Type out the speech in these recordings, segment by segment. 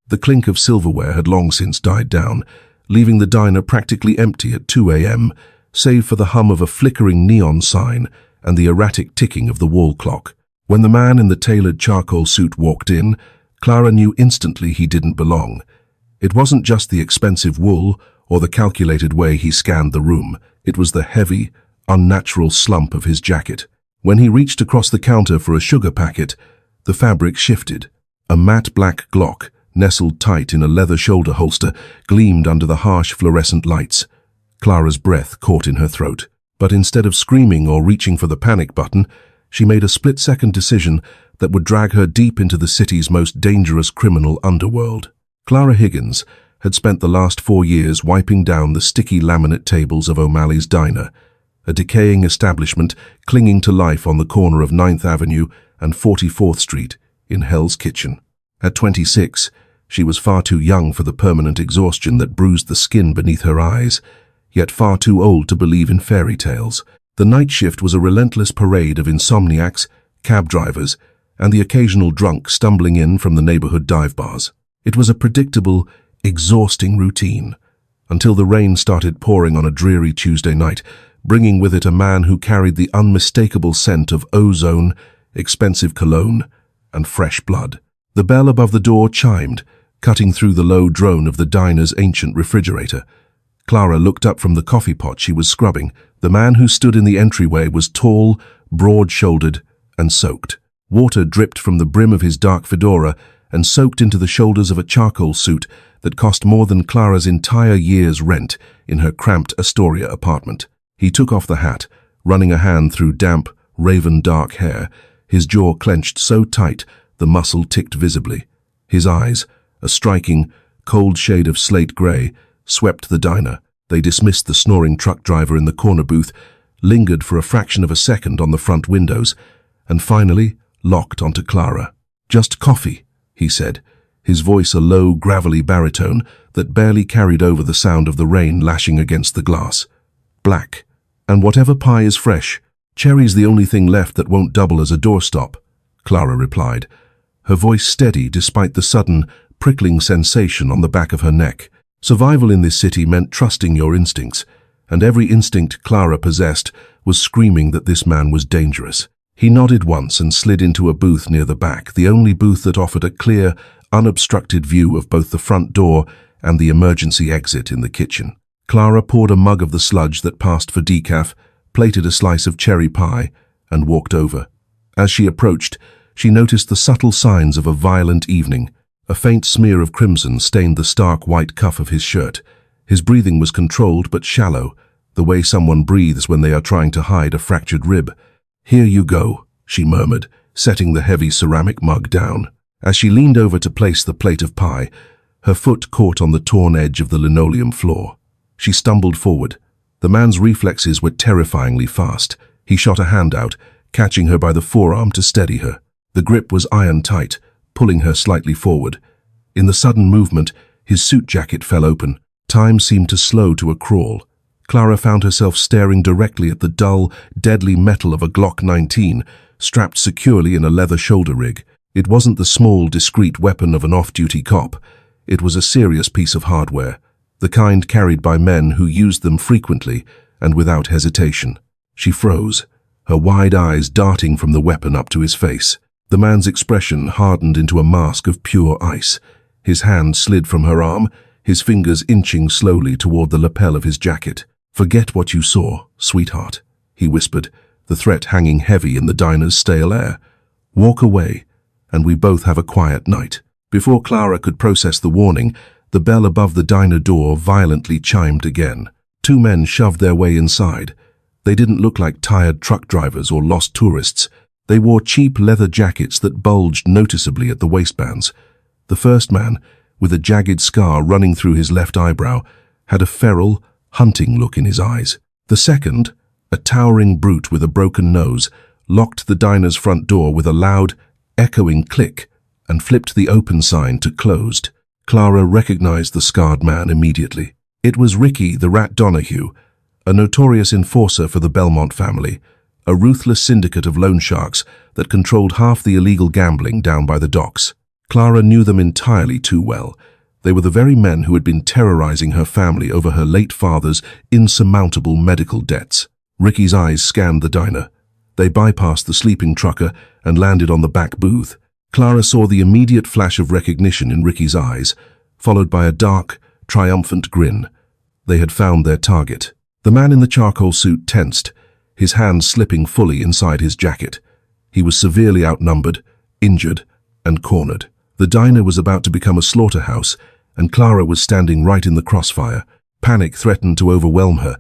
The clink of silverware had long since died down, leaving the diner practically empty at 2 a.m., save for the hum of a flickering neon sign and the erratic ticking of the wall clock. When the man in the tailored charcoal suit walked in, Clara knew instantly he didn't belong. It wasn't just the expensive wool or the calculated way he scanned the room. It was the heavy, unnatural slump of his jacket. When he reached across the counter for a sugar packet, the fabric shifted. A matte black Glock, nestled tight in a leather shoulder holster, gleamed under the harsh fluorescent lights. Clara's breath caught in her throat. But instead of screaming or reaching for the panic button, she made a split-second decision that would drag her deep into the city's most dangerous criminal underworld. Clara Higgins had spent the last 4 years wiping down the sticky laminate tables of O'Malley's Diner, a decaying establishment clinging to life on the corner of 9th Avenue and 44th Street in Hell's Kitchen. At 26, she was far too young for the permanent exhaustion that bruised the skin beneath her eyes, yet far too old to believe in fairy tales. The night shift was a relentless parade of insomniacs, cab drivers, and the occasional drunk stumbling in from the neighborhood dive bars. It was a predictable, exhausting routine, until the rain started pouring on a dreary Tuesday night, bringing with it a man who carried the unmistakable scent of ozone, expensive cologne, and fresh blood. The bell above the door chimed, cutting through the low drone of the diner's ancient refrigerator. Clara looked up from the coffee pot she was scrubbing. The man who stood in the entryway was tall, broad-shouldered, and soaked. Water dripped from the brim of his dark fedora and soaked into the shoulders of a charcoal suit that cost more than Clara's entire year's rent in her cramped Astoria apartment. He took off the hat, running a hand through damp, raven-dark hair, his jaw clenched so tight the muscle ticked visibly. His eyes, a striking, cold shade of slate gray, swept the diner. They dismissed the snoring truck driver in the corner booth, lingered for a fraction of a second on the front windows, and finally locked onto Clara. "Just coffee," he said, his voice a low, gravelly baritone that barely carried over the sound of the rain lashing against the glass. "Black. And whatever pie is fresh. Cherry's the only thing left that won't double as a doorstop," Clara replied, her voice steady despite the sudden, prickling sensation on the back of her neck. Survival in this city meant trusting your instincts, and every instinct Clara possessed was screaming that this man was dangerous. He nodded once and slid into a booth near the back, the only booth that offered a clear, unobstructed view of both the front door and the emergency exit in the kitchen. Clara poured a mug of the sludge that passed for decaf, plated a slice of cherry pie, and walked over. As she approached, she noticed the subtle signs of a violent evening. A faint smear of crimson stained the stark white cuff of his shirt. His breathing was controlled but shallow, the way someone breathes when they are trying to hide a fractured rib. "Here you go," she murmured, setting the heavy ceramic mug down. As she leaned over to place the plate of pie, her foot caught on the torn edge of the linoleum floor. She stumbled forward. The man's reflexes were terrifyingly fast. He shot a hand out, catching her by the forearm to steady her. The grip was iron-tight, pulling her slightly forward. In the sudden movement, his suit jacket fell open. Time seemed to slow to a crawl. Clara found herself staring directly at the dull, deadly metal of a Glock 19, strapped securely in a leather shoulder rig. It wasn't the small, discreet weapon of an off-duty cop. It was a serious piece of hardware, the kind carried by men who used them frequently and without hesitation. She froze, her wide eyes darting from the weapon up to his face. The man's expression hardened into a mask of pure ice. His hand slid from her arm, his fingers inching slowly toward the lapel of his jacket. "Forget what you saw, sweetheart," he whispered, the threat hanging heavy in the diner's stale air. "Walk away, and we both have a quiet night." Before Clara could process the warning, the bell above the diner door violently chimed again. 2 men shoved their way inside. They didn't look like tired truck drivers or lost tourists. They wore cheap leather jackets that bulged noticeably at the waistbands. The first man, with a jagged scar running through his left eyebrow, had a feral, hunting look in his eyes. The second, a towering brute with a broken nose, locked the diner's front door with a loud, echoing click and flipped the open sign to closed. Clara recognized the scarred man immediately. It was Ricky the Rat Donahue, a notorious enforcer for the Belmont family, a ruthless syndicate of loan sharks that controlled half the illegal gambling down by the docks. Clara knew them entirely too well. They were the very men who had been terrorizing her family over her late father's insurmountable medical debts. Ricky's eyes scanned the diner. They bypassed the sleeping trucker and landed on the back booth. Clara saw the immediate flash of recognition in Ricky's eyes, followed by a dark, triumphant grin. They had found their target. The man in the charcoal suit tensed, his hands slipping fully inside his jacket. He was severely outnumbered, injured, and cornered. The diner was about to become a slaughterhouse, and Clara was standing right in the crossfire. Panic threatened to overwhelm her,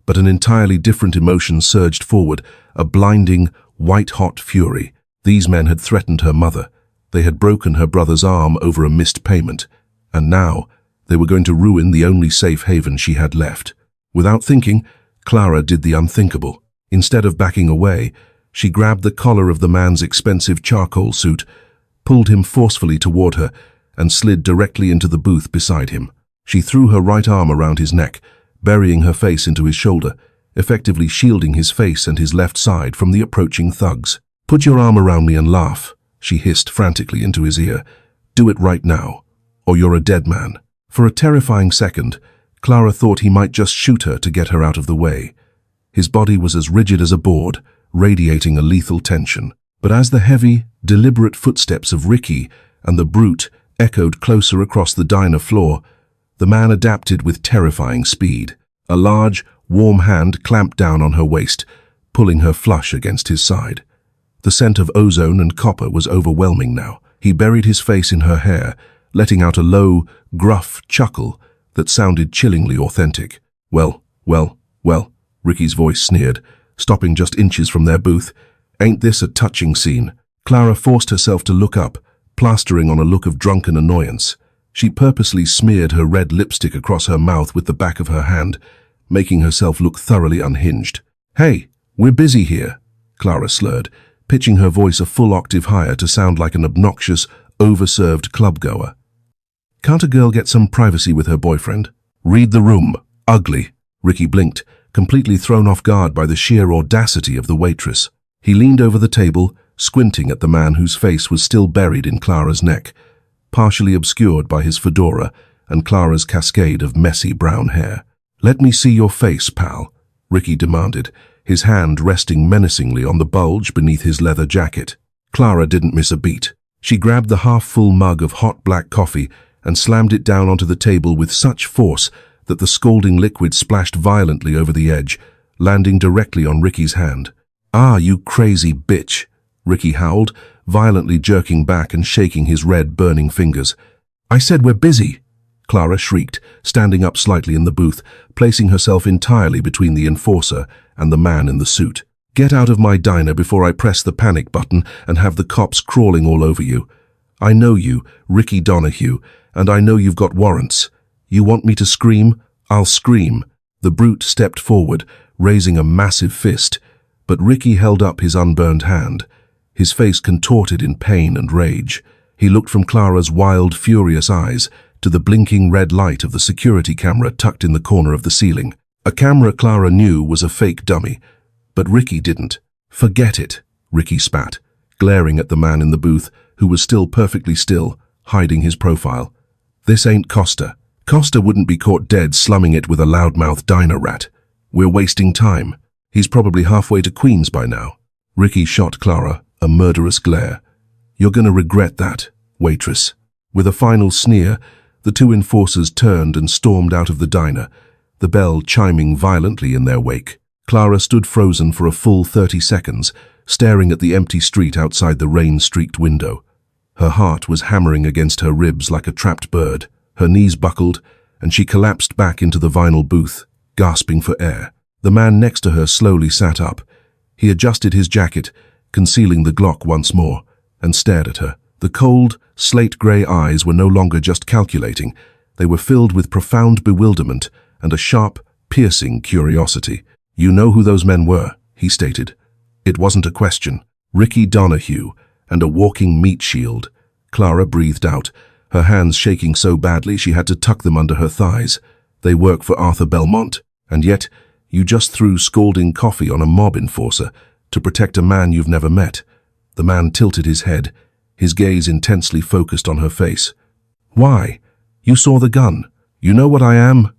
but an entirely different emotion surged forward, a blinding, white-hot fury. These men had threatened her mother. They had broken her brother's arm over a missed payment, and now they were going to ruin the only safe haven she had left. Without thinking, Clara did the unthinkable. Instead of backing away, she grabbed the collar of the man's expensive charcoal suit, pulled him forcefully toward her, and slid directly into the booth beside him. She threw her right arm around his neck, burying her face into his shoulder, effectively shielding his face and his left side from the approaching thugs. "Put your arm around me and laugh," she hissed frantically into his ear. "Do it right now, or you're a dead man." For a terrifying second, Clara thought he might just shoot her to get her out of the way. His body was as rigid as a board, radiating a lethal tension. But as the heavy, deliberate footsteps of Ricky and the brute echoed closer across the diner floor, the man adapted with terrifying speed. A large, warm hand clamped down on her waist, pulling her flush against his side. The scent of ozone and copper was overwhelming now. He buried his face in her hair, letting out a low, gruff chuckle that sounded chillingly authentic. Well, Ricky's voice sneered, stopping just inches from their booth. "Ain't this a touching scene?" Clara forced herself to look up, plastering on a look of drunken annoyance. She purposely smeared her red lipstick across her mouth with the back of her hand, making herself look thoroughly unhinged. "Hey, we're busy here," Clara slurred, pitching her voice a full octave higher to sound like an obnoxious, overserved clubgoer. "Can't a girl get some privacy with her boyfriend? Read the room. Ugly." Ricky blinked, completely thrown off guard by the sheer audacity of the waitress. He leaned over the table, squinting at the man whose face was still buried in Clara's neck, partially obscured by his fedora and Clara's cascade of messy brown hair. "Let me see your face, pal," Ricky demanded, his hand resting menacingly on the bulge beneath his leather jacket. Clara didn't miss a beat. She grabbed the half-full mug of hot black coffee and slammed it down onto the table with such force that the scalding liquid splashed violently over the edge, landing directly on Ricky's hand. "Ah, you crazy bitch," Ricky howled, violently jerking back and shaking his red, burning fingers. "I said we're busy," Clara shrieked, standing up slightly in the booth, placing herself entirely between the enforcer and the man in the suit. "Get out of my diner before I press the panic button and have the cops crawling all over you. I know you, Ricky Donahue, and I know you've got warrants. You want me to scream? I'll scream." The brute stepped forward, raising a massive fist, but Ricky held up his unburned hand. His face contorted in pain and rage. He looked from Clara's wild, furious eyes to the blinking red light of the security camera tucked in the corner of the ceiling. A camera Clara knew was a fake dummy, but Ricky didn't. "Forget it," Ricky spat, glaring at the man in the booth, who was still perfectly still, hiding his profile. "This ain't Costa. Costa wouldn't be caught dead slumming it with a loudmouth diner rat. We're wasting time. He's probably halfway to Queens by now." Ricky shot Clara a murderous glare. "You're gonna regret that, waitress." With a final sneer, the two enforcers turned and stormed out of the diner, the bell chiming violently in their wake. Clara stood frozen for a full 30 seconds, staring at the empty street outside the rain-streaked window. Her heart was hammering against her ribs like a trapped bird. Her knees buckled, and she collapsed back into the vinyl booth, gasping for air. The man next to her slowly sat up. He adjusted his jacket, concealing the Glock once more, and stared at her. The cold, slate-grey eyes were no longer just calculating. They were filled with profound bewilderment and a sharp, piercing curiosity. "You know who those men were," he stated. It wasn't a question. Ricky Donahue and a walking meat shield. Clara breathed out, her hands shaking so badly she had to tuck them under her thighs. "They work for Arthur Belmont, and yet you just threw scalding coffee on a mob enforcer to protect a man you've never met." The man tilted his head, his gaze intensely focused on her face. "Why? You saw the gun. You know what I am?"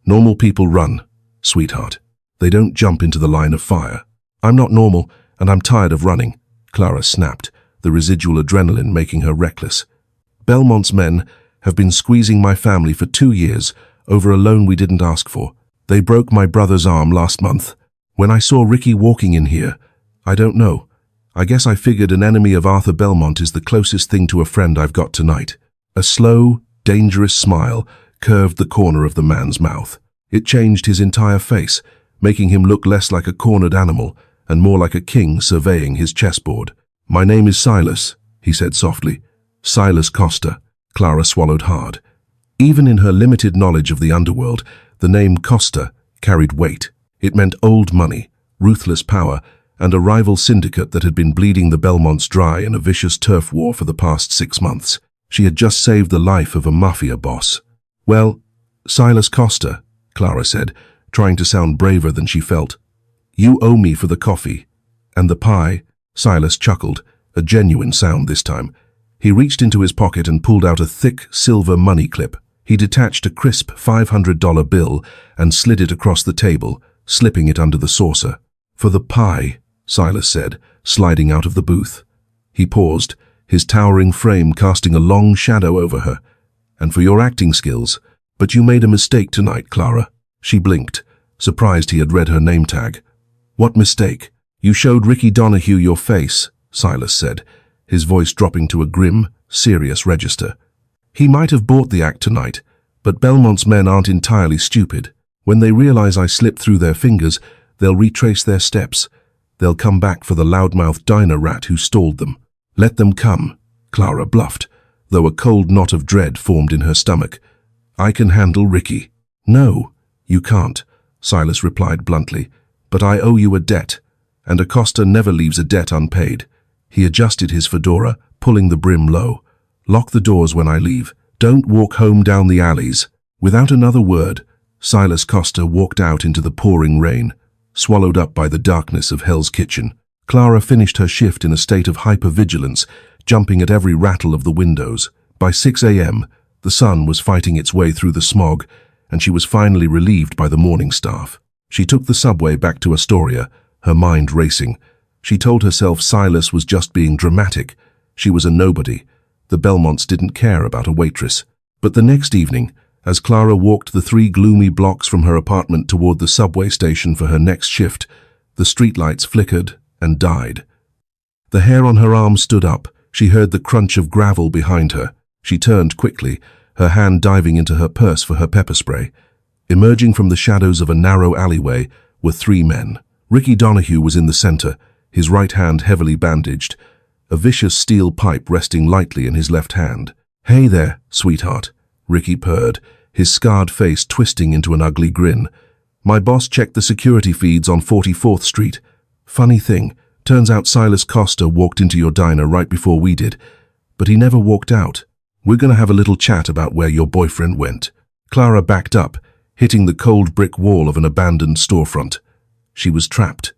"Normal people run, sweetheart. They don't jump into the line of fire." "I'm not normal, and I'm tired of running," Clara snapped, the residual adrenaline making her reckless. "Belmont's men have been squeezing my family for 2 years over a loan we didn't ask for. They broke my brother's arm last month. When I saw Ricky walking in here, I don't know. I guess I figured an enemy of Arthur Belmont is the closest thing to a friend I've got tonight." A slow, dangerous smile curved the corner of the man's mouth. It changed his entire face, making him look less like a cornered animal and more like a king surveying his chessboard. "My name is Silas," he said softly. "Silas Costa." Clara swallowed hard. Even in her limited knowledge of the underworld, the name Costa carried weight. It meant old money, ruthless power, and a rival syndicate that had been bleeding the Belmonts dry in a vicious turf war for the past 6 months. She had just saved the life of a mafia boss. "Well, Silas Costa," Clara said, trying to sound braver than she felt. "You owe me for the coffee. And the pie." Silas chuckled, a genuine sound this time. He reached into his pocket and pulled out a thick, silver money clip. He detached a crisp $500 bill and slid it across the table, slipping it under the saucer. "For the pie," Silas said, sliding out of the booth. He paused, his towering frame casting a long shadow over her. "And for your acting skills. But you made a mistake tonight, Clara." She blinked, surprised he had read her name tag. "What mistake?" "You showed Ricky Donahue your face," Silas said, his voice dropping to a grim, serious register. "He might have bought the act tonight, but Belmont's men aren't entirely stupid. When they realize I slipped through their fingers, they'll retrace their steps. They'll come back for the loudmouth diner rat who stalled them." "Let them come," Clara bluffed, though a cold knot of dread formed in her stomach. "I can handle Ricky." "No, you can't," Silas replied bluntly. "But I owe you a debt, and Acosta never leaves a debt unpaid." He adjusted his fedora, pulling the brim low. "Lock the doors when I leave. Don't walk home down the alleys." Without another word, Silas Costa walked out into the pouring rain, swallowed up by the darkness of Hell's Kitchen. Clara finished her shift in a state of hypervigilance, jumping at every rattle of the windows. By 6 a.m., the sun was fighting its way through the smog, and she was finally relieved by the morning staff. She took the subway back to Astoria, her mind racing. She told herself Silas was just being dramatic. She was a nobody. The Belmonts didn't care about a waitress. But the next evening, as Clara walked the 3 gloomy blocks from her apartment toward the subway station for her next shift, the streetlights flickered and died. The hair on her arm stood up. She heard the crunch of gravel behind her. She turned quickly, her hand diving into her purse for her pepper spray. Emerging from the shadows of a narrow alleyway were 3 men. Ricky Donahue was in the center, his right hand heavily bandaged, a vicious steel pipe resting lightly in his left hand. "Hey there, sweetheart," Ricky purred, his scarred face twisting into an ugly grin. "My boss checked the security feeds on 44th Street. Funny thing, turns out Silas Costa walked into your diner right before we did, but he never walked out. We're gonna have a little chat about where your boyfriend went." Clara backed up, hitting the cold brick wall of an abandoned storefront. She was trapped.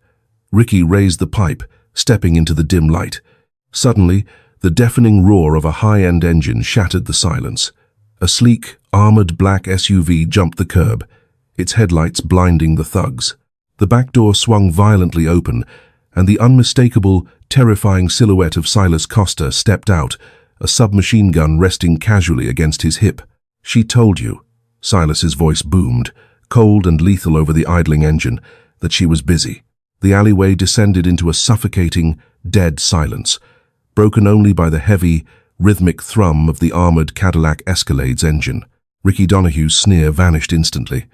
Ricky raised the pipe, stepping into the dim light. Suddenly, the deafening roar of a high-end engine shattered the silence. A sleek, armored black SUV jumped the curb, its headlights blinding the thugs. The back door swung violently open, and the unmistakable, terrifying silhouette of Silas Costa stepped out, a submachine gun resting casually against his hip. "She told you," Silas's voice boomed, cold and lethal over the idling engine, that she was busy. The alleyway descended into a suffocating, dead silence, broken only by the heavy, rhythmic thrum of the armored Cadillac Escalade's engine. Ricky Donahue's sneer vanished instantly,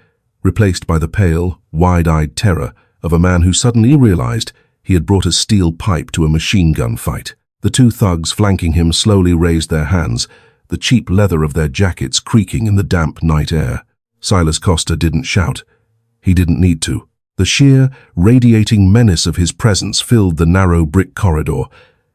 replaced by the pale, wide-eyed terror of a man who suddenly realized he had brought a steel pipe to a machine gun fight. The 2 thugs flanking him slowly raised their hands, the cheap leather of their jackets creaking in the damp night air. Silas Costa didn't shout. He didn't need to. The sheer, radiating menace of his presence filled the narrow brick corridor.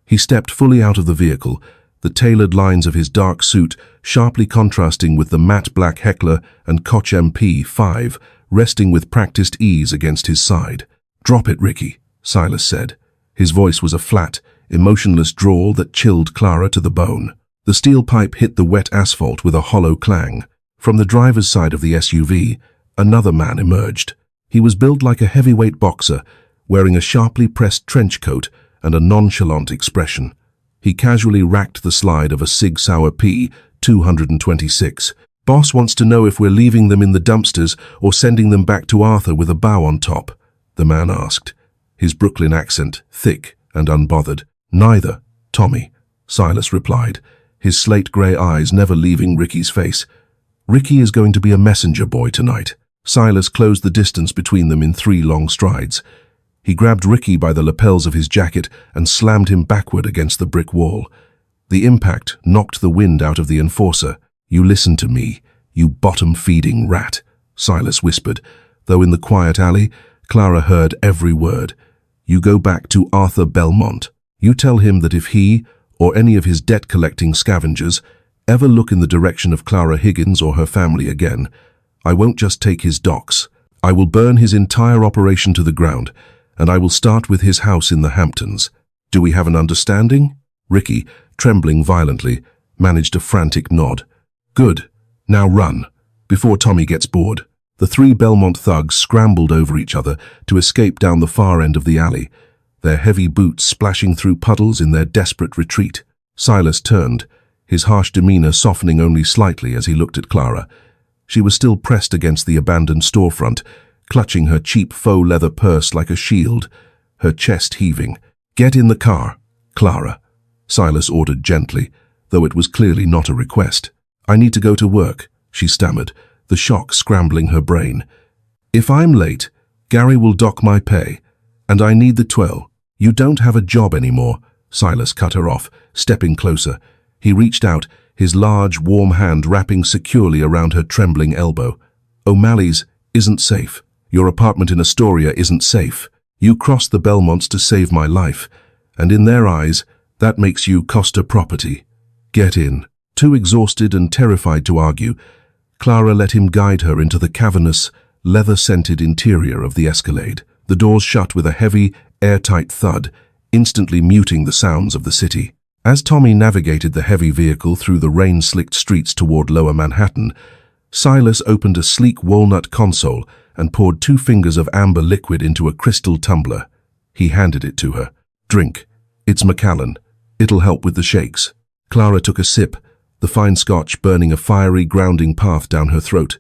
He stepped fully out of the vehicle, the tailored lines of his dark suit sharply contrasting with the matte black Heckler and Koch MP5 resting with practiced ease against his side. "Drop it, Ricky," Silas said. His voice was a flat, emotionless drawl that chilled Clara to the bone. The steel pipe hit the wet asphalt with a hollow clang. From the driver's side of the SUV, another man emerged. He was built like a heavyweight boxer, wearing a sharply pressed trench coat and a nonchalant expression. He casually racked the slide of a Sig Sauer P 226. "Boss wants to know if we're leaving them in the dumpsters or sending them back to Arthur with a bow on top," the man asked, his Brooklyn accent thick and unbothered. "Neither, Tommy," Silas replied, his slate-gray eyes never leaving Ricky's face. "Ricky is going to be a messenger boy tonight." Silas closed the distance between them in 3 long strides. He grabbed Ricky by the lapels of his jacket and slammed him backward against the brick wall. The impact knocked the wind out of the enforcer. "You listen to me, you bottom-feeding rat," Silas whispered, though in the quiet alley, Clara heard every word. "You go back to Arthur Belmont. You tell him that if he, or any of his debt-collecting scavengers, ever look in the direction of Clara Higgins or her family again, I won't just take his docks. I will burn his entire operation to the ground, and I will start with his house in the Hamptons. Do we have an understanding?" Ricky, trembling violently, managed a frantic nod. "Good. Now run, before Tommy gets bored." The 3 Belmont thugs scrambled over each other to escape down the far end of the alley, their heavy boots splashing through puddles in their desperate retreat. Silas turned, his harsh demeanor softening only slightly as he looked at Clara. She was still pressed against the abandoned storefront, clutching her cheap faux leather purse like a shield, her chest heaving. "Get in the car, Clara," Silas ordered gently, though it was clearly not a request. "I need to go to work," she stammered, the shock scrambling her brain. "If I'm late, Gary will dock my pay, and I need the 12. "You don't have a job anymore," Silas cut her off, stepping closer. He reached out, his large, warm hand wrapping securely around her trembling elbow. "O'Malley's isn't safe. Your apartment in Astoria isn't safe. You crossed the Belmonts to save my life, and in their eyes, that makes you Costa property. Get in." Too exhausted and terrified to argue, Clara let him guide her into the cavernous, leather-scented interior of the Escalade. The doors shut with a heavy, airtight thud, instantly muting the sounds of the city. As Tommy navigated the heavy vehicle through the rain-slicked streets toward Lower Manhattan, Silas opened a sleek walnut console and poured 2 fingers of amber liquid into a crystal tumbler. He handed it to her. "Drink. It's Macallan. It'll help with the shakes." Clara took a sip, the fine scotch burning a fiery, grounding path down her throat.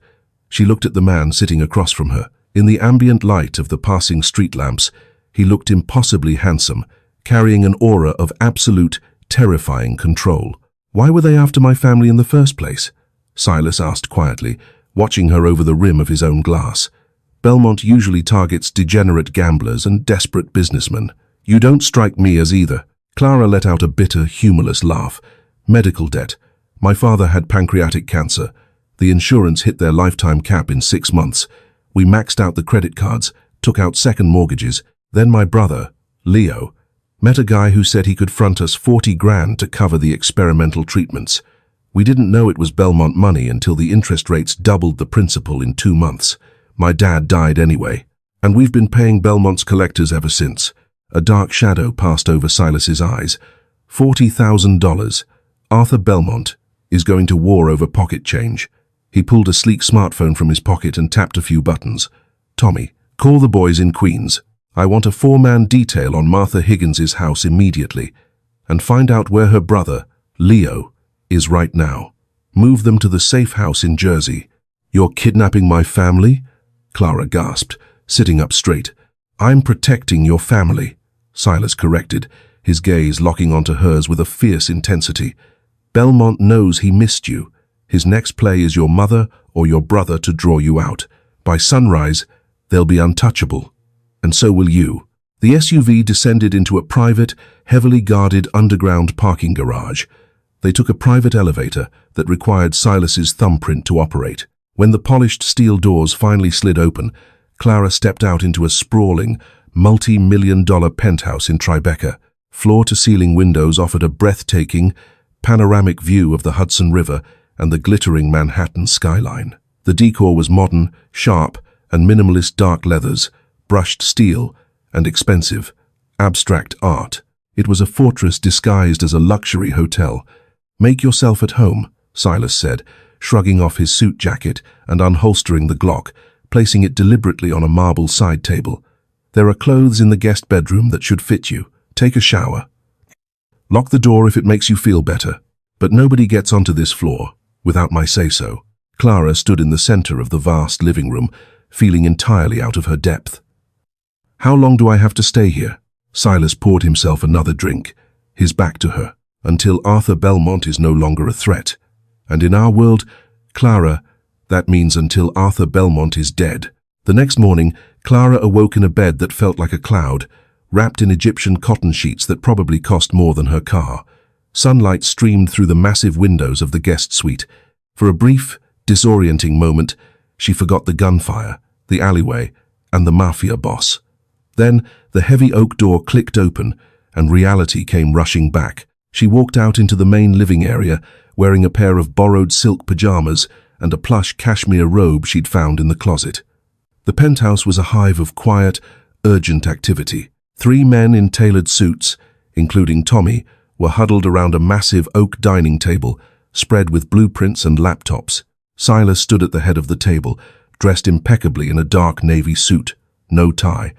She looked at the man sitting across from her. In the ambient light of the passing street lamps, he looked impossibly handsome, carrying an aura of absolute, terrifying control. "Why were they after my family in the first place?" Silas asked quietly, watching her over the rim of his own glass. "Belmont usually targets degenerate gamblers and desperate businessmen. You don't strike me as either." Clara let out a bitter, humorless laugh. "Medical debt. My father had pancreatic cancer. The insurance hit their lifetime cap in 6 months. We maxed out the credit cards, took out second mortgages. Then my brother, Leo, met a guy who said he could front us 40 grand to cover the experimental treatments. We didn't know it was Belmont money until the interest rates doubled the principal in 2 months. My dad died anyway, and we've been paying Belmont's collectors ever since." A dark shadow passed over Silas's eyes. $40,000. Arthur Belmont is going to war over pocket change. He pulled a sleek smartphone from his pocket and tapped a few buttons. "Tommy, call the boys in Queens. I want a 4-man detail on Martha Higgins's house immediately, and find out where her brother, Leo, is right now. Move them to the safe house in Jersey." "You're kidnapping my family?" Clara gasped, sitting up straight. "I'm protecting your family," Silas corrected, his gaze locking onto hers with a fierce intensity. "Belmont knows he missed you. His next play is your mother or your brother to draw you out. By sunrise, they'll be untouchable. And so will you." The SUV descended into a private, heavily guarded underground parking garage. They took a private elevator that required Silas's thumbprint to operate. When the polished steel doors finally slid open, Clara stepped out into a sprawling, multi-million-dollar penthouse in Tribeca. Floor-to-ceiling windows offered a breathtaking, panoramic view of the Hudson River and the glittering Manhattan skyline. The decor was modern, sharp, and minimalist dark leathers, brushed steel, and expensive, abstract art. It was a fortress disguised as a luxury hotel. "Make yourself at home," Silas said, shrugging off his suit jacket and unholstering the Glock, placing it deliberately on a marble side table. "There are clothes in the guest bedroom that should fit you. Take a shower. Lock the door if it makes you feel better. But nobody gets onto this floor without my say-so." Clara stood in the center of the vast living room, feeling entirely out of her depth. "How long do I have to stay here?" Silas poured himself another drink, his back to her. "Until Arthur Belmont is no longer a threat. And in our world, Clara, that means until Arthur Belmont is dead." The next morning, Clara awoke in a bed that felt like a cloud, wrapped in Egyptian cotton sheets that probably cost more than her car. Sunlight streamed through the massive windows of the guest suite. For a brief, disorienting moment, she forgot the gunfire, the alleyway, and the mafia boss. Then, the heavy oak door clicked open, and reality came rushing back. She walked out into the main living area, wearing a pair of borrowed silk pajamas and a plush cashmere robe she'd found in the closet. The penthouse was a hive of quiet, urgent activity. 3 men in tailored suits, including Tommy, were huddled around a massive oak dining table, spread with blueprints and laptops. Silas stood at the head of the table, dressed impeccably in a dark navy suit, no tie,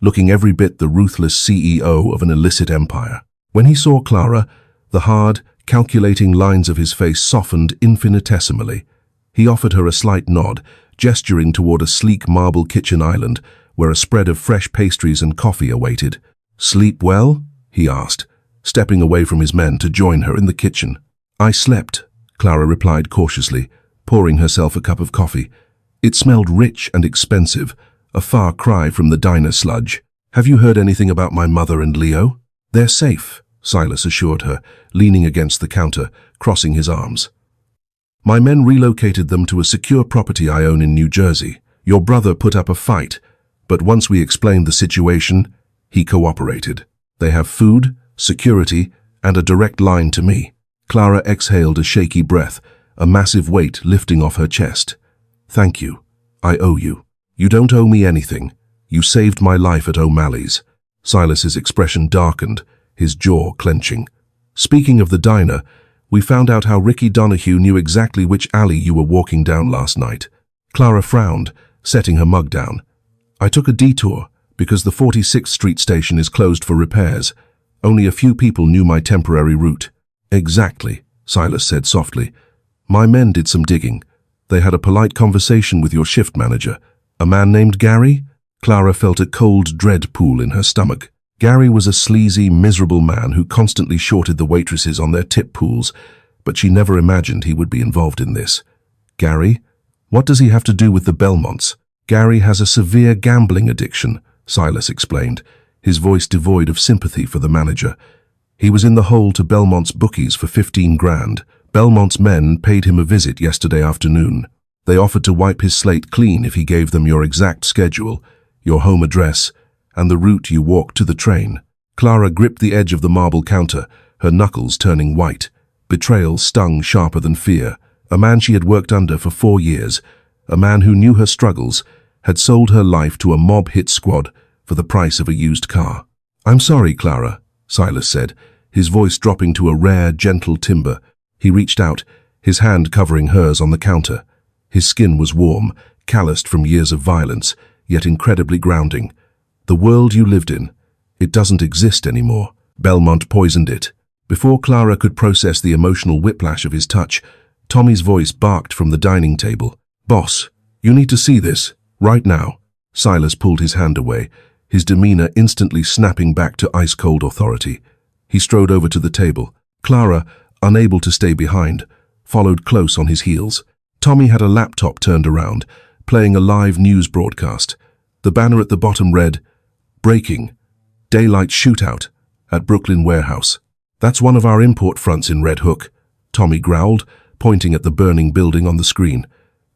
looking every bit the ruthless CEO of an illicit empire. When he saw Clara, the hard, calculating lines of his face softened infinitesimally. He offered her a slight nod, gesturing toward a sleek marble kitchen island where a spread of fresh pastries and coffee awaited. "Sleep well?" he asked, stepping away from his men to join her in the kitchen. "I slept," Clara replied cautiously, pouring herself a cup of coffee. It smelled rich and expensive, a far cry from the diner sludge. "Have you heard anything about my mother and Leo?" "They're safe," Silas assured her, leaning against the counter, crossing his arms. "My men relocated them to a secure property I own in New Jersey. Your brother put up a fight, but once we explained the situation, he cooperated. They have food, security, and a direct line to me." Clara exhaled a shaky breath, a massive weight lifting off her chest. "Thank you. I owe you." "You don't owe me anything. You saved my life at O'Malley's." Silas's expression darkened, his jaw clenching. "Speaking of the diner, we found out how Ricky Donahue knew exactly which alley you were walking down last night." Clara frowned, setting her mug down. "I took a detour because the 46th Street station is closed for repairs. Only a few people knew my temporary route." "Exactly," Silas said softly. "My men did some digging. They had a polite conversation with your shift manager. A man named Gary?" Clara felt a cold dread pool in her stomach. Gary was a sleazy, miserable man who constantly shorted the waitresses on their tip pools, but she never imagined he would be involved in this. "Gary? What does he have to do with the Belmonts?" "Gary has a severe gambling addiction," Silas explained, his voice devoid of sympathy for the manager. "He was in the hole to Belmont's bookies for 15 grand. Belmont's men paid him a visit yesterday afternoon. They offered to wipe his slate clean if he gave them your exact schedule, your home address, and the route you walked to the train." Clara gripped the edge of the marble counter, her knuckles turning white. Betrayal stung sharper than fear. A man she had worked under for 4 years, a man who knew her struggles, had sold her life to a mob hit squad for the price of a used car. "I'm sorry, Clara," Silas said, his voice dropping to a rare, gentle timbre. He reached out, his hand covering hers on the counter. His skin was warm, calloused from years of violence, yet incredibly grounding. "The world you lived in, it doesn't exist anymore. Belmont poisoned it." Before Clara could process the emotional whiplash of his touch, Tommy's voice barked from the dining table. "Boss, you need to see this, right now." Silas pulled his hand away, his demeanor instantly snapping back to ice-cold authority. He strode over to the table. Clara, unable to stay behind, followed close on his heels. Tommy had a laptop turned around, playing a live news broadcast. The banner at the bottom read, "Breaking. Daylight shootout at Brooklyn warehouse." "That's one of our import fronts in Red Hook," Tommy growled, pointing at the burning building on the screen.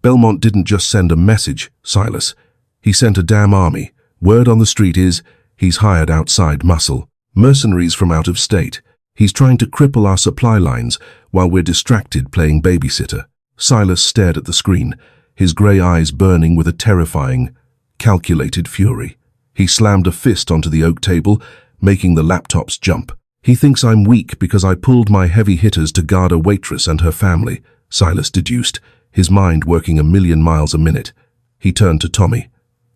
"Belmont didn't just send a message, Silas. He sent a damn army. Word on the street is, he's hired outside muscle. Mercenaries from out of state. He's trying to cripple our supply lines while we're distracted playing babysitter." Silas stared at the screen, his grey eyes burning with a terrifying, calculated fury. He slammed a fist onto the oak table, making the laptops jump. He thinks I'm weak because I pulled my heavy hitters to guard a waitress and her family, Silas deduced, his mind working 1,000,000 miles a minute. He turned to Tommy.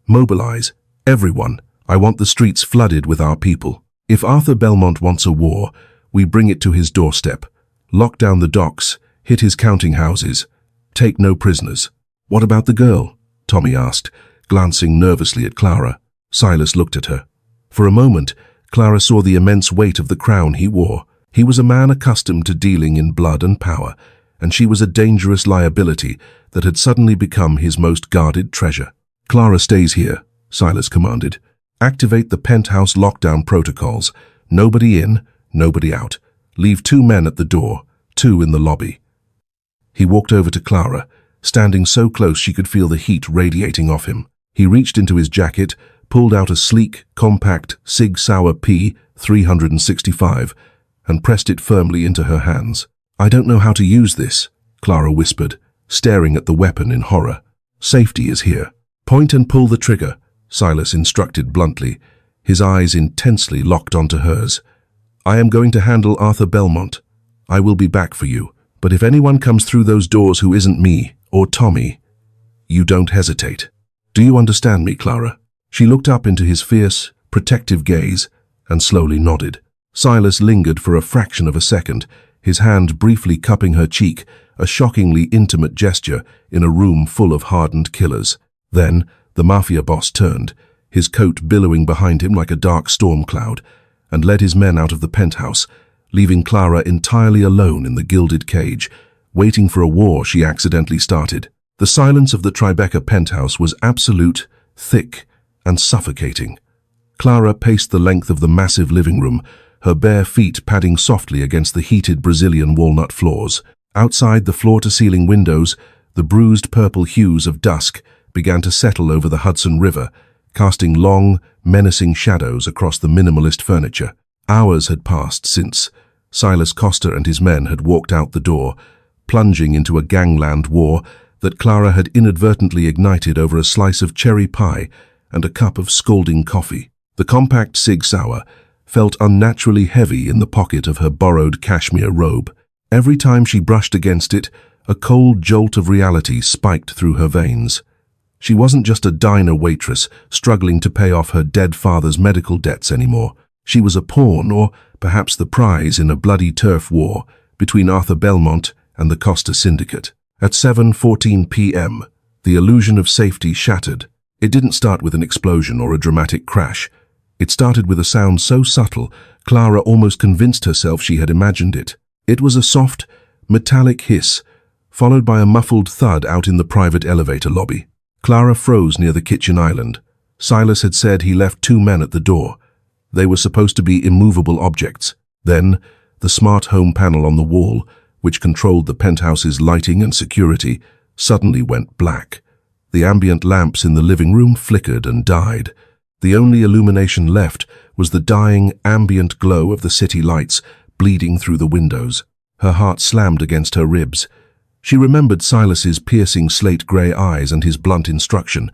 Mobilize. Everyone. I want the streets flooded with our people. If Arthur Belmont wants a war, we bring it to his doorstep. Lock down the docks, hit his counting houses. Take no prisoners. What about the girl? Tommy asked, glancing nervously at Clara. Silas looked at her. For a moment, Clara saw the immense weight of the crown he wore. He was a man accustomed to dealing in blood and power, and she was a dangerous liability that had suddenly become his most guarded treasure. Clara stays here, Silas commanded. Activate the penthouse lockdown protocols. Nobody in, nobody out. Leave 2 men at the door, 2 in the lobby. He walked over to Clara, standing so close she could feel the heat radiating off him. He reached into his jacket, pulled out a sleek, compact Sig Sauer P365, and pressed it firmly into her hands. I don't know how to use this, Clara whispered, staring at the weapon in horror. Safety is here. Point and pull the trigger, Silas instructed bluntly, his eyes intensely locked onto hers. I am going to handle Arthur Belmont. I will be back for you, but if anyone comes through those doors who isn't me or Tommy, you don't hesitate. Do you understand me, Clara? She looked up into his fierce, protective gaze and slowly nodded. Silas lingered for a fraction of a second, his hand briefly cupping her cheek, a shockingly intimate gesture in a room full of hardened killers. Then, the mafia boss turned, his coat billowing behind him like a dark storm cloud, and led his men out of the penthouse, leaving Clara entirely alone in the gilded cage, waiting for a war she accidentally started. The silence of the Tribeca penthouse was absolute, thick, and suffocating. Clara paced the length of the massive living room, her bare feet padding softly against the heated Brazilian walnut floors. Outside the floor-to-ceiling windows, the bruised purple hues of dusk began to settle over the Hudson River, casting long, menacing shadows across the minimalist furniture. Hours had passed since Silas Costa and his men had walked out the door, plunging into a gangland war that Clara had inadvertently ignited over a slice of cherry pie and a cup of scalding coffee. The compact Sig Sauer felt unnaturally heavy in the pocket of her borrowed cashmere robe. Every time she brushed against it, a cold jolt of reality spiked through her veins. She wasn't just a diner waitress struggling to pay off her dead father's medical debts anymore. She was a pawn, or perhaps the prize, in a bloody turf war between Arthur Belmont and the Costa Syndicate. At 7:14 p.m., the illusion of safety shattered. It didn't start with an explosion or a dramatic crash. It started with a sound so subtle, Clara almost convinced herself she had imagined it. It was a soft, metallic hiss, followed by a muffled thud out in the private elevator lobby. Clara froze near the kitchen island. Silas had said he left 2 men at the door. They were supposed to be immovable objects. Then, the smart home panel on the wall, which controlled the penthouse's lighting and security, suddenly went black. The ambient lamps in the living room flickered and died. The only illumination left was the dying, ambient glow of the city lights bleeding through the windows. Her heart slammed against her ribs. She remembered Silas's piercing slate-grey eyes and his blunt instruction.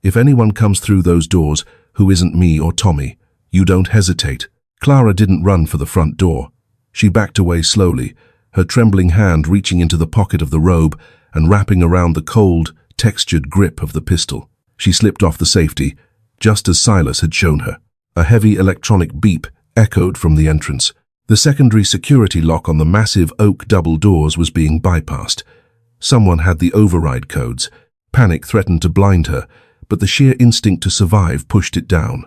If anyone comes through those doors who isn't me or Tommy, you don't hesitate. Clara didn't run for the front door. She backed away slowly, her trembling hand reaching into the pocket of the robe and wrapping around the cold, textured grip of the pistol. She slipped off the safety, just as Silas had shown her. A heavy electronic beep echoed from the entrance. The secondary security lock on the massive oak double doors was being bypassed. Someone had the override codes. Panic threatened to blind her, but the sheer instinct to survive pushed it down.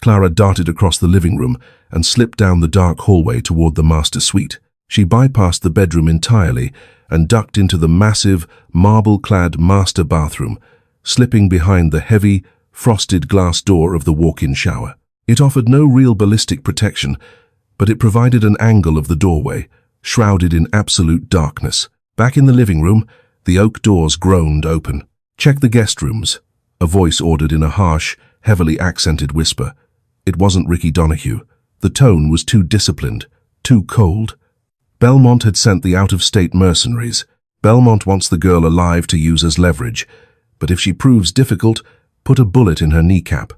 Clara darted across the living room and slipped down the dark hallway toward the master suite. She bypassed the bedroom entirely and ducked into the massive, marble-clad master bathroom, slipping behind the heavy, frosted glass door of the walk-in shower. It offered no real ballistic protection, but it provided an angle of the doorway, shrouded in absolute darkness. Back in the living room, the oak doors groaned open. "Check the guest rooms," a voice ordered in a harsh, heavily accented whisper. It wasn't Ricky Donahue. The tone was too disciplined, too cold. Belmont had sent the out-of-state mercenaries. Belmont wants the girl alive to use as leverage, but if she proves difficult, put a bullet in her kneecap.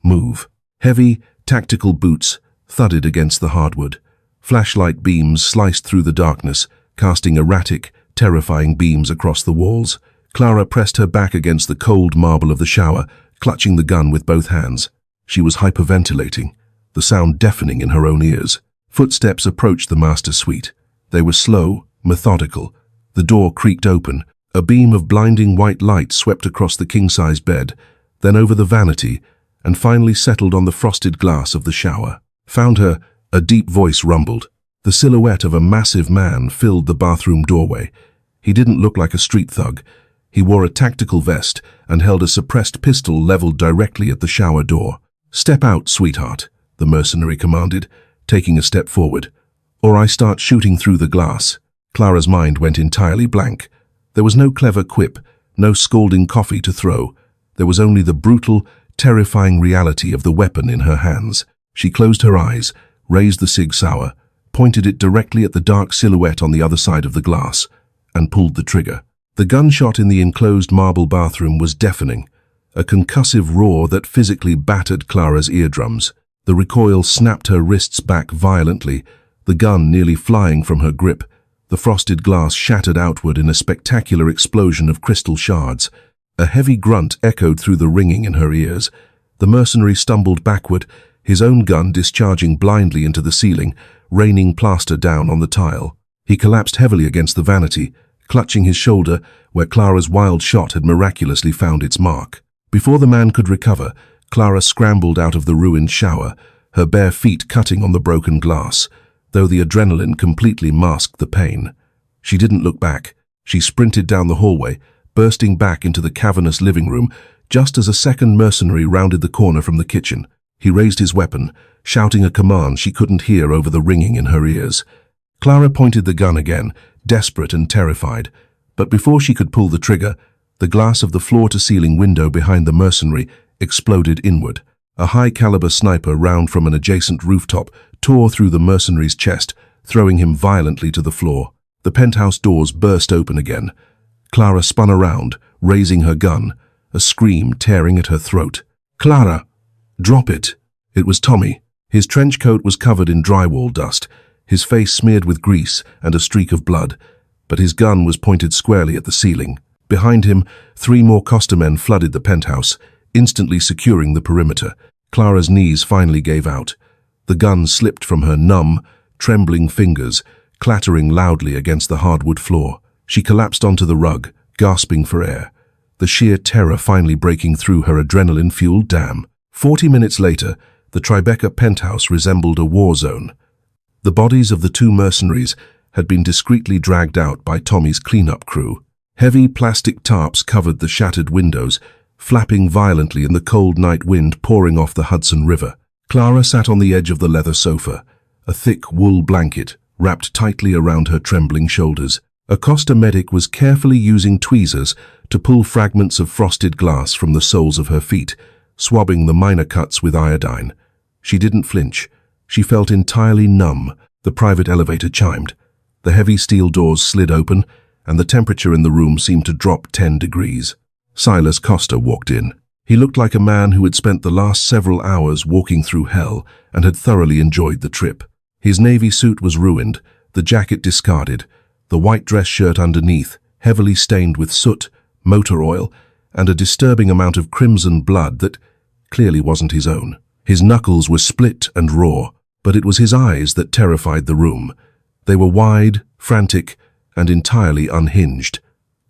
Move. Heavy, tactical boots thudded against the hardwood. Flashlight beams sliced through the darkness, casting erratic, terrifying beams across the walls. Clara pressed her back against the cold marble of the shower, clutching the gun with both hands. She was hyperventilating, the sound deafening in her own ears. Footsteps approached the master suite. They were slow, methodical. The door creaked open. A beam of blinding white light swept across the king-size bed, then over the vanity, and finally settled on the frosted glass of the shower. "Found her," a deep voice rumbled. The silhouette of a massive man filled the bathroom doorway. He didn't look like a street thug. He wore a tactical vest and held a suppressed pistol leveled directly at the shower door. "Step out, sweetheart," the mercenary commanded, taking a step forward. "Or I start shooting through the glass." Clara's mind went entirely blank. There was no clever quip, no scalding coffee to throw. There was only the brutal, terrifying reality of the weapon in her hands. She closed her eyes, raised the Sig Sauer, pointed it directly at the dark silhouette on the other side of the glass, and pulled the trigger. The gunshot in the enclosed marble bathroom was deafening, a concussive roar that physically battered Clara's eardrums. The recoil snapped her wrists back violently, the gun nearly flying from her grip. The frosted glass shattered outward in a spectacular explosion of crystal shards. A heavy grunt echoed through the ringing in her ears. The mercenary stumbled backward, his own gun discharging blindly into the ceiling, raining plaster down on the tile. He collapsed heavily against the vanity, clutching his shoulder where Clara's wild shot had miraculously found its mark. Before the man could recover, Clara scrambled out of the ruined shower, her bare feet cutting on the broken glass, though the adrenaline completely masked the pain. She didn't look back. She sprinted down the hallway, bursting back into the cavernous living room, just as a second mercenary rounded the corner from the kitchen. He raised his weapon, shouting a command she couldn't hear over the ringing in her ears. Clara pointed the gun again, desperate and terrified, but before she could pull the trigger, the glass of the floor-to-ceiling window behind the mercenary exploded inward. A high-caliber sniper round from an adjacent rooftop tore through the mercenary's chest, throwing him violently to the floor. The penthouse doors burst open again. Clara spun around, raising her gun, a scream tearing at her throat. "Clara! Drop it!" It was Tommy. His trench coat was covered in drywall dust, his face smeared with grease and a streak of blood, but his gun was pointed squarely at the ceiling. Behind him, 3 more Costa men flooded the penthouse, instantly securing the perimeter. Clara's knees finally gave out. The gun slipped from her numb, trembling fingers, clattering loudly against the hardwood floor. She collapsed onto the rug, gasping for air, the sheer terror finally breaking through her adrenaline-fueled dam. 40 minutes later, the Tribeca penthouse resembled a war zone. The bodies of the 2 mercenaries had been discreetly dragged out by Tommy's cleanup crew. Heavy plastic tarps covered the shattered windows, flapping violently in the cold night wind pouring off the Hudson River. Clara sat on the edge of the leather sofa, a thick wool blanket wrapped tightly around her trembling shoulders. A Costa medic was carefully using tweezers to pull fragments of frosted glass from the soles of her feet, swabbing the minor cuts with iodine. She didn't flinch. She felt entirely numb. The private elevator chimed. The heavy steel doors slid open, and the temperature in the room seemed to drop 10 degrees. Silas Costa walked in. He looked like a man who had spent the last several hours walking through hell and had thoroughly enjoyed the trip. His navy suit was ruined, the jacket discarded, the white dress shirt underneath, heavily stained with soot, motor oil, and a disturbing amount of crimson blood that clearly wasn't his own. His knuckles were split and raw, but it was his eyes that terrified the room. They were wide, frantic, and entirely unhinged.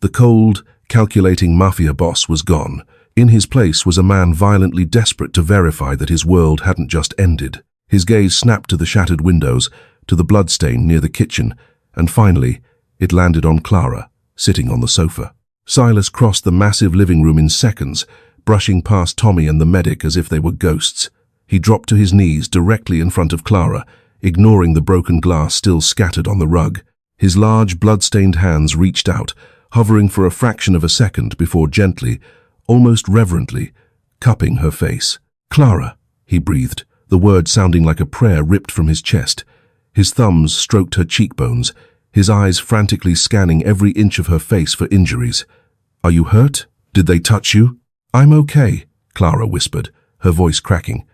The cold, calculating mafia boss was gone. In his place was a man violently desperate to verify that his world hadn't just ended. His gaze snapped to the shattered windows, to the bloodstain near the kitchen, and finally, it landed on Clara, sitting on the sofa. Silas crossed the massive living room in seconds, brushing past Tommy and the medic as if they were ghosts. He dropped to his knees directly in front of Clara, ignoring the broken glass still scattered on the rug. His large, blood-stained hands reached out, hovering for a fraction of a second before gently, almost reverently, cupping her face. "Clara," he breathed, the word sounding like a prayer ripped from his chest. His thumbs stroked her cheekbones, his eyes frantically scanning every inch of her face for injuries. "Are you hurt? Did they touch you?" "I'm okay," Clara whispered, her voice cracking.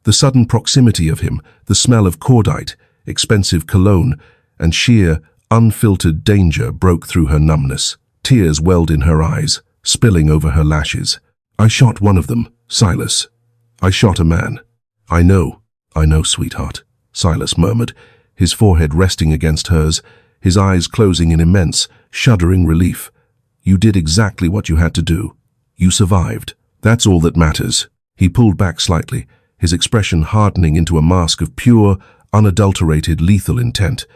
The sudden proximity of him, the smell of cordite, expensive cologne, and sheer, unfiltered danger broke through her numbness. Tears welled in her eyes, spilling over her lashes. "I shot one of them, Silas. I shot a man." I know, sweetheart," Silas murmured, his forehead resting against hers, his eyes closing in immense, shuddering relief. "You did exactly what you had to do. You survived. That's all that matters." He pulled back slightly, his expression hardening into a mask of pure, unadulterated, lethal intent.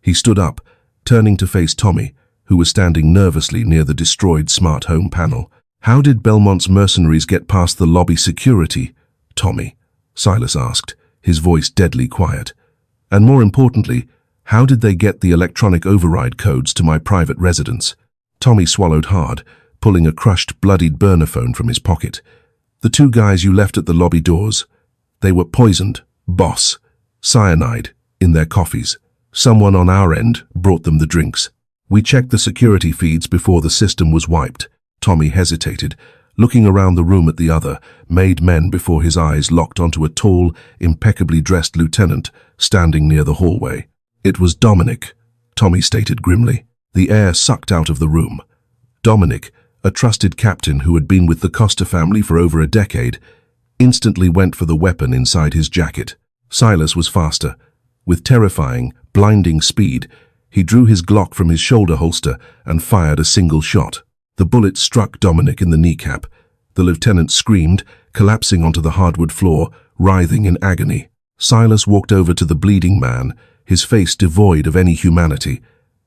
He stood up, turning to face Tommy, who was standing nervously near the destroyed smart home panel. "How did Belmont's mercenaries get past the lobby security, Tommy?" Silas asked, his voice deadly quiet. "And more importantly, how did they get the electronic override codes to my private residence?" Tommy swallowed hard, pulling a crushed, bloodied burner phone from his pocket. "The two guys you left at the lobby doors. They were poisoned, boss. Cyanide, in their coffees. Someone on our end brought them the drinks. We checked the security feeds before the system was wiped." Tommy hesitated, looking around the room at the other, made men before his eyes locked onto a tall, impeccably dressed lieutenant standing near the hallway. "It was Dominic," Tommy stated grimly. The air sucked out of the room. Dominic, a trusted captain who had been with the Costa family for over a decade, instantly went for the weapon inside his jacket. Silas was faster. With terrifying, blinding speed, he drew his Glock from his shoulder holster and fired a single shot. The bullet struck Dominic in the kneecap. The lieutenant screamed, collapsing onto the hardwood floor, writhing in agony. Silas walked over to the bleeding man, his face devoid of any humanity.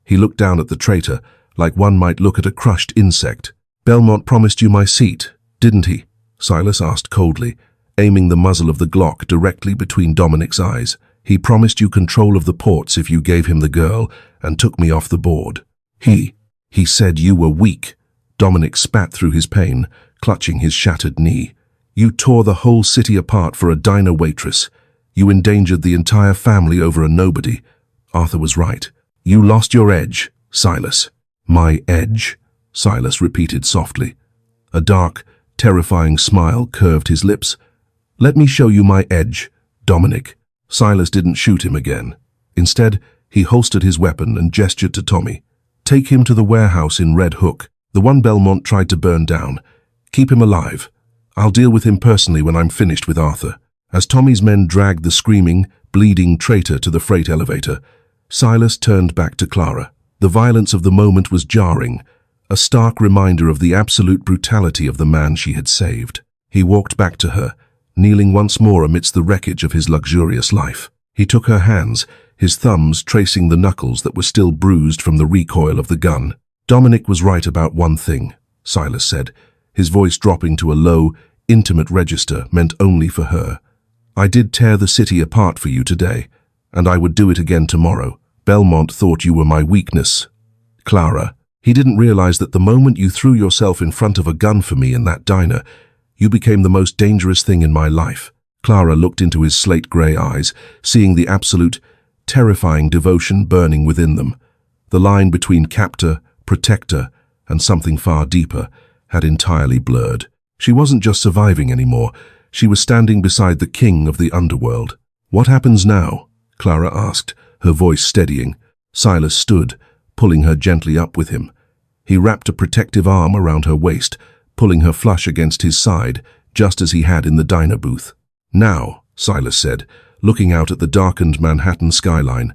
He looked down at the traitor, like one might look at a crushed insect. "Belmont promised you my seat, didn't he?" Silas asked coldly, aiming the muzzle of the Glock directly between Dominic's eyes. "He promised you control of the ports if you gave him the girl and took me off the board. He said you were weak." Dominic spat through his pain, clutching his shattered knee. "You tore the whole city apart for a diner waitress. You endangered the entire family over a nobody." Arthur was right. "You lost your edge, Silas." "My edge?" Silas repeated softly. A dark, terrifying smile curved his lips. "Let me show you my edge, Dominic." Silas didn't shoot him again. Instead, he holstered his weapon and gestured to Tommy. "Take him to the warehouse in Red Hook, the one Belmont tried to burn down. Keep him alive. I'll deal with him personally when I'm finished with Arthur." As Tommy's men dragged the screaming, bleeding traitor to the freight elevator, Silas turned back to Clara. The violence of the moment was jarring, a stark reminder of the absolute brutality of the man she had saved. He walked back to her, kneeling once more amidst the wreckage of his luxurious life. He took her hands, his thumbs tracing the knuckles that were still bruised from the recoil of the gun. "Dominic was right about one thing," Silas said, his voice dropping to a low, intimate register meant only for her. "I did tear the city apart for you today, and I would do it again tomorrow. Belmont thought you were my weakness, Clara. He didn't realize that the moment you threw yourself in front of a gun for me in that diner, you became the most dangerous thing in my life." Clara looked into his slate-gray eyes, seeing the absolute, terrifying devotion burning within them. The line between captor, protector, and something far deeper had entirely blurred. She wasn't just surviving anymore, she was standing beside the king of the underworld. "What happens now?" Clara asked, her voice steadying. Silas stood, pulling her gently up with him. He wrapped a protective arm around her waist, pulling her flush against his side, just as he had in the diner booth. "Now," Silas said, looking out at the darkened Manhattan skyline,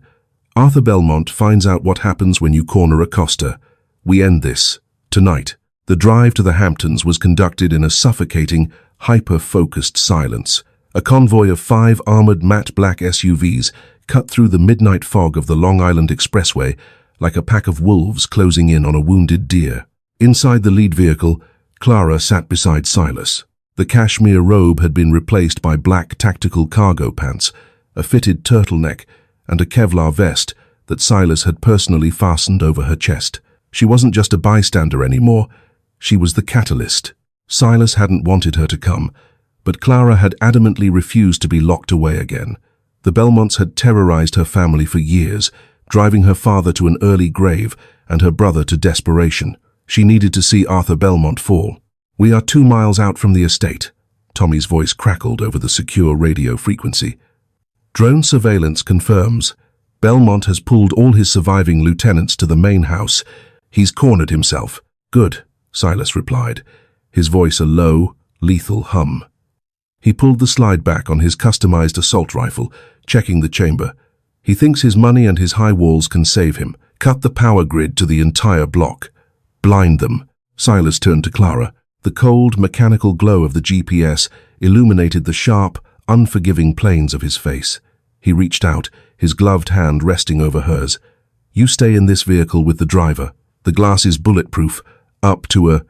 "Arthur Belmont finds out what happens when you corner a Costa. We end this, tonight." The drive to the Hamptons was conducted in a suffocating, hyper-focused silence. A convoy of 5 armored matte black SUVs cut through the midnight fog of the Long Island Expressway like a pack of wolves closing in on a wounded deer. Inside the lead vehicle, Clara sat beside Silas. The cashmere robe had been replaced by black tactical cargo pants, a fitted turtleneck, and a Kevlar vest that Silas had personally fastened over her chest. She wasn't just a bystander anymore, she was the catalyst. Silas hadn't wanted her to come, but Clara had adamantly refused to be locked away again. The Belmonts had terrorized her family for years, driving her father to an early grave and her brother to desperation. She needed to see Arthur Belmont fall. "We are 2 miles out from the estate," Tommy's voice crackled over the secure radio frequency. "Drone surveillance confirms Belmont has pulled all his surviving lieutenants to the main house. He's cornered himself. Good, Silas replied, his voice a low, lethal hum. He pulled the slide back on his customized assault rifle, checking the chamber. He thinks his money and his high walls can save him. Cut the power grid to the entire block. Blind them. Silas turned to Clara. The cold, mechanical glow of the GPS illuminated the sharp, unforgiving planes of his face. He reached out, his gloved hand resting over hers. You stay in this vehicle with the driver. The glass is bulletproof, up to a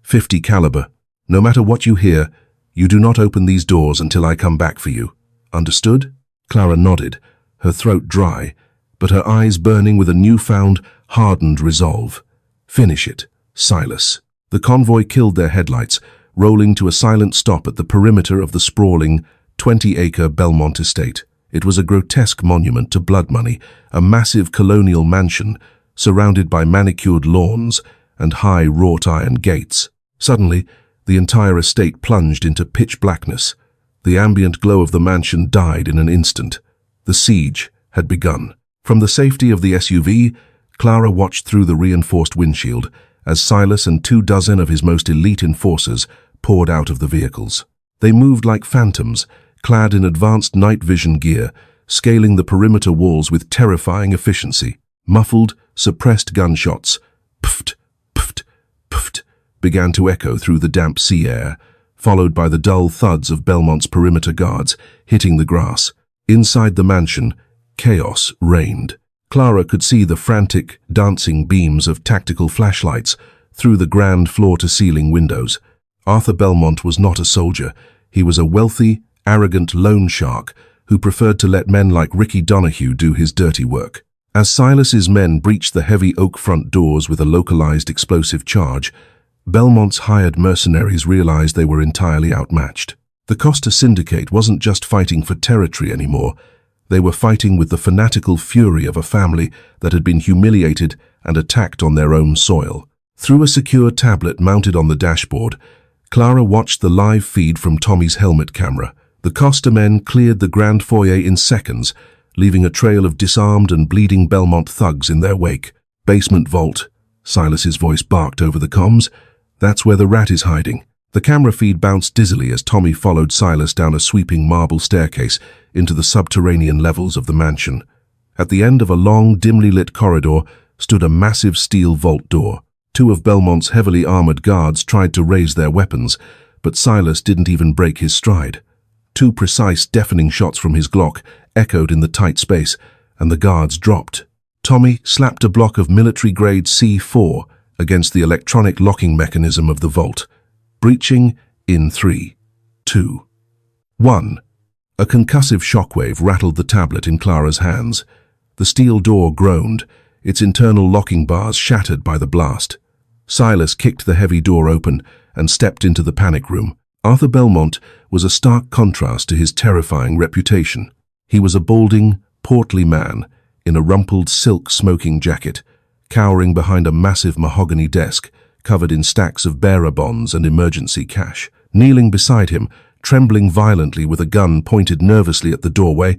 .50 caliber. No matter what you hear, you do not open these doors until I come back for you. Understood? Clara nodded, her throat dry, but her eyes burning with a newfound, hardened resolve. Finish it, Silas. The convoy killed their headlights, rolling to a silent stop at the perimeter of the sprawling, 20-acre Belmont estate. It was a grotesque monument to blood money, a massive colonial mansion surrounded by manicured lawns and high wrought-iron gates. Suddenly, the entire estate plunged into pitch blackness. The ambient glow of the mansion died in an instant. The siege had begun. From the safety of the SUV, Clara watched through the reinforced windshield as Silas and 24 of his most elite enforcers poured out of the vehicles. They moved like phantoms, clad in advanced night vision gear, scaling the perimeter walls with terrifying efficiency. Muffled, suppressed gunshots, pft, pft, pft, began to echo through the damp sea air, followed by the dull thuds of Belmont's perimeter guards hitting the grass. Inside the mansion, chaos reigned. Clara could see the frantic, dancing beams of tactical flashlights through the grand floor-to-ceiling windows. Arthur Belmont was not a soldier. He was a wealthy, arrogant loan shark who preferred to let men like Ricky Donahue do his dirty work. As Silas's men breached the heavy oak front doors with a localized explosive charge, Belmont's hired mercenaries realized they were entirely outmatched. The Costa Syndicate wasn't just fighting for territory anymore. They were fighting with the fanatical fury of a family that had been humiliated and attacked on their own soil. Through a secure tablet mounted on the dashboard, Clara watched the live feed from Tommy's helmet camera. The Costa men cleared the grand foyer in seconds, leaving a trail of disarmed and bleeding Belmont thugs in their wake. Basement vault, Silas's voice barked over the comms. That's where the rat is hiding. The camera feed bounced dizzily as Tommy followed Silas down a sweeping marble staircase into the subterranean levels of the mansion. At the end of a long, dimly lit corridor stood a massive steel vault door. Two of Belmont's heavily armored guards tried to raise their weapons, but Silas didn't even break his stride. Two precise, deafening shots from his Glock echoed in the tight space, and the guards dropped. Tommy slapped a block of military-grade C4 against the electronic locking mechanism of the vault. Breaching in 3, 2, 1. A concussive shockwave rattled the tablet in Clara's hands. The steel door groaned, its internal locking bars shattered by the blast. Silas kicked the heavy door open and stepped into the panic room. Arthur Belmont was a stark contrast to his terrifying reputation. He was a balding, portly man in a rumpled silk smoking jacket, cowering behind a massive mahogany desk covered in stacks of bearer bonds and emergency cash. Kneeling beside him, trembling violently with a gun pointed nervously at the doorway,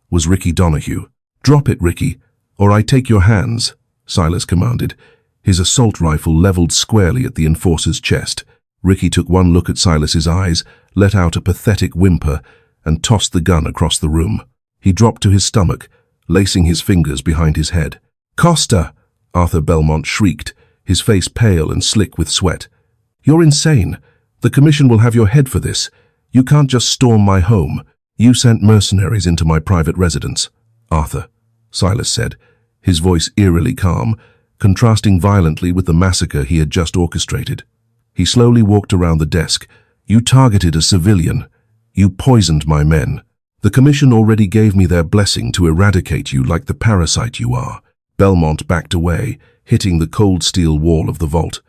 was Ricky Donahue. "Drop it, Ricky, or I take your hands," Silas commanded, his assault rifle leveled squarely at the enforcer's chest. Ricky took one look at Silas's eyes, let out a pathetic whimper, and tossed the gun across the room. He dropped to his stomach, lacing his fingers behind his head. "Costa!" Arthur Belmont shrieked, his face pale and slick with sweat. "You're insane. The Commission will have your head for this. You can't just storm my home. You sent mercenaries into my private residence." "Arthur," Silas said, his voice eerily calm, contrasting violently with the massacre he had just orchestrated. He slowly walked around the desk. "You targeted a civilian. You poisoned my men. The Commission already gave me their blessing to eradicate you like the parasite you are." Belmont backed away, hitting the cold steel wall of the vault.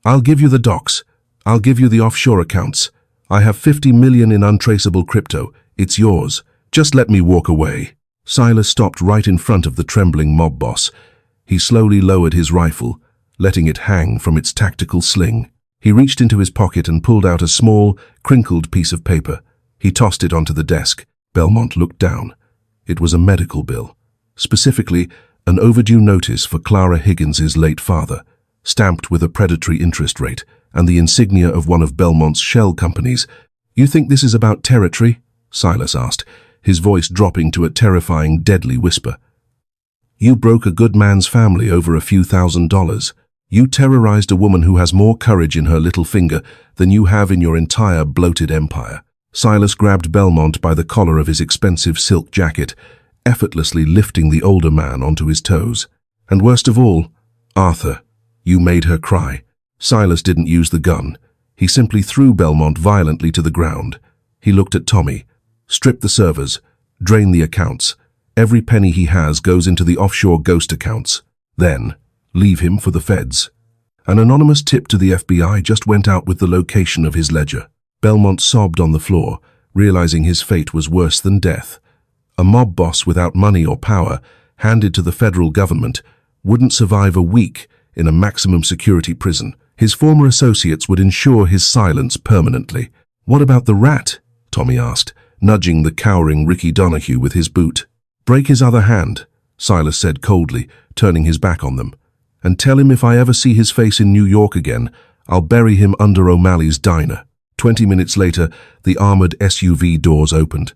"I'll give you the docs. I'll give you the offshore accounts. I have 50 million in untraceable crypto. It's yours. Just let me walk away." Silas stopped right in front of the trembling mob boss. He slowly lowered his rifle, letting it hang from its tactical sling. He reached into his pocket and pulled out a small, crinkled piece of paper. He tossed it onto the desk. Belmont looked down. It was a medical bill. Specifically, an overdue notice for Clara Higgins's late father, stamped with a predatory interest rate and the insignia of one of Belmont's shell companies. "You think this is about territory?" Silas asked, his voice dropping to a terrifying, deadly whisper. "You broke a good man's family over a few $1,000s. You terrorized a woman who has more courage in her little finger than you have in your entire bloated empire." Silas grabbed Belmont by the collar of his expensive silk jacket, effortlessly lifting the older man onto his toes. "And worst of all, Arthur, you made her cry." Silas didn't use the gun. He simply threw Belmont violently to the ground. He looked at Tommy. "Strip the servers. Drain the accounts. Every penny he has goes into the offshore ghost accounts. Then, leave him for the feds." An anonymous tip to the FBI just went out with the location of his ledger. Belmont sobbed on the floor, realizing his fate was worse than death. A mob boss without money or power, handed to the federal government, wouldn't survive a week in a maximum security prison. His former associates would ensure his silence permanently. "What about the rat?" Tommy asked, nudging the cowering Ricky Donahue with his boot. "Break his other hand," Silas said coldly, turning his back on them. "And tell him if I ever see his face in New York again, I'll bury him under O'Malley's diner." 20 minutes later, the armored SUV doors opened.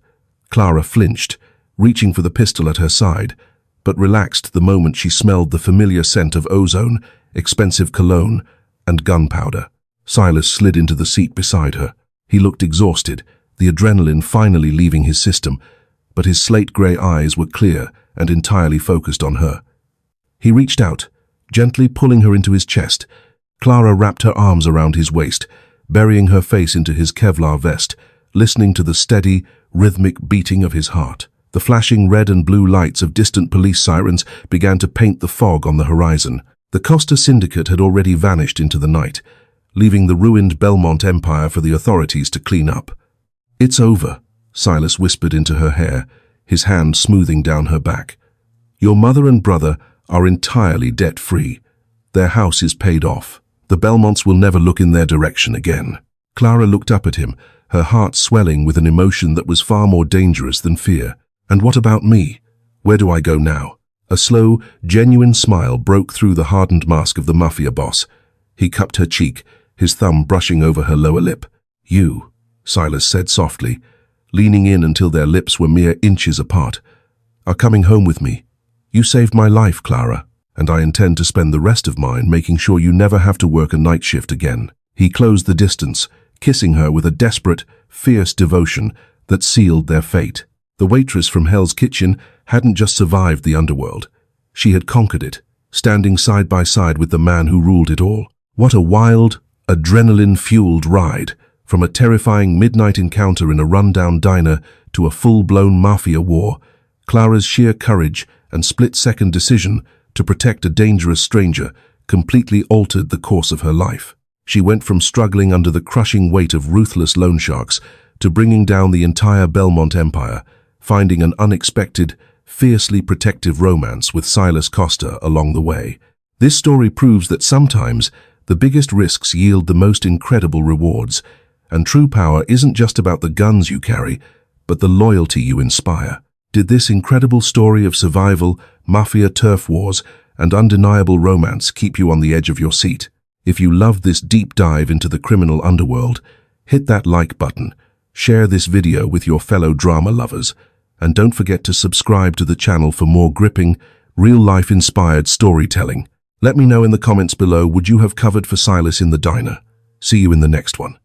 Clara flinched, reaching for the pistol at her side, but relaxed the moment she smelled the familiar scent of ozone, expensive cologne, and gunpowder. Silas slid into the seat beside her. He looked exhausted, the adrenaline finally leaving his system, but his slate-grey eyes were clear and entirely focused on her. He reached out, gently pulling her into his chest. Clara wrapped her arms around his waist, burying her face into his Kevlar vest, listening to the steady, rhythmic beating of his heart. The flashing red and blue lights of distant police sirens began to paint the fog on the horizon. The Costa Syndicate had already vanished into the night, leaving the ruined Belmont Empire for the authorities to clean up. "It's over," Silas whispered into her hair, his hand smoothing down her back. "Your mother and brother are entirely debt-free. Their house is paid off. The Belmonts will never look in their direction again." Clara looked up at him, her heart swelling with an emotion that was far more dangerous than fear. "And what about me? Where do I go now?" A slow, genuine smile broke through the hardened mask of the mafia boss. He cupped her cheek, his thumb brushing over her lower lip. "You," Silas said softly, leaning in until their lips were mere inches apart, "are coming home with me. You saved my life, Clara, and I intend to spend the rest of mine making sure you never have to work a night shift again." He closed the distance, kissing her with a desperate, fierce devotion that sealed their fate. The waitress from Hell's Kitchen hadn't just survived the underworld. She had conquered it, standing side by side with the man who ruled it all. What a wild, adrenaline-fueled ride, from a terrifying midnight encounter in a rundown diner to a full-blown mafia war. Clara's sheer courage and split-second decision to protect a dangerous stranger completely altered the course of her life. She went from struggling under the crushing weight of ruthless loan sharks to bringing down the entire Belmont Empire, finding an unexpected, fiercely protective romance with Silas Costa along the way. This story proves that sometimes the biggest risks yield the most incredible rewards, and true power isn't just about the guns you carry, but the loyalty you inspire. Did this incredible story of survival, mafia turf wars, and undeniable romance keep you on the edge of your seat? If you loved this deep dive into the criminal underworld, hit that like button, share this video with your fellow drama lovers, and don't forget to subscribe to the channel for more gripping, real-life inspired storytelling. Let me know in the comments below, would you have covered for Silas in the diner? See you in the next one.